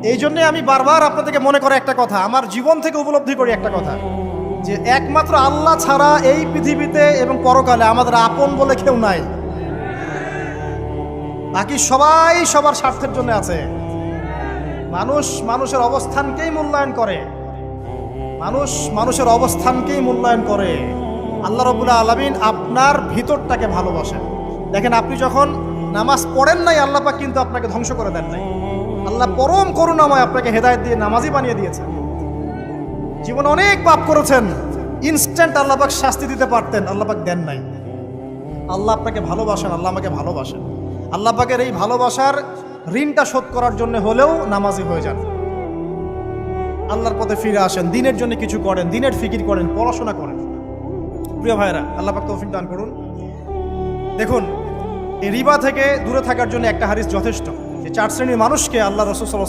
এই জন্যে আমি বারবার আপনাদেরকে মনে করে একটা কথা, আমার জীবন থেকে উপলব্ধি করি একটা কথা, যে একমাত্র আল্লাহ ছাড়া এই পৃথিবীতে এবং পরকালে আমাদের আপন বলে কেউ নাই। বাকি সবাই সবার স্বার্থের জন্য আছে। মানুষ মানুষের অবস্থানকেই মূল্যায়ন করে, মানুষ মানুষের অবস্থানকেই মূল্যায়ন করে। আল্লাহ রাব্বুল আলামিন আপনার ভিতরটাকে ভালোবাসেন। দেখেন, আপনি যখন নামাজ পড়েন নাই, আল্লাহ পাক কিন্তু আপনাকে ধ্বংস করে দেন নাই। আল্লাহ পরম করুণাময় আপনাকে হেদায়েত দিয়ে নামাজি বানিয়ে দিয়েছেন। জীবনে অনেক পাপ করেছেন, ইনস্ট্যান্ট আল্লাহ পাক শাস্তি দিতে পারতেন, আল্লাহ পাক দেন নাই। আল্লাহ আপনাকে ভালোবাসেন, আল্লাহ আমাকে ভালোবাসেন। আল্লাহ পাকের এই ভালোবাসার ঋণটা শোধ করার জন্য হলেও নামাজি হয়ে যান, আল্লাহর পথে ফিরে আসেন, দিনের জন্য কিছু করেন, দিনের ফিকির করেন, পড়াশোনা করেন। প্রিয় ভাইরা, আল্লাহ পাক তৌফিক দান করুন। দেখুন, এই রিবা থেকে দূরে থাকার জন্য একটা হাদিস যথেষ্ট, যে 4 শ্রেণীর মানুষকে আল্লাহ রাসূল সাল্লাল্লাহু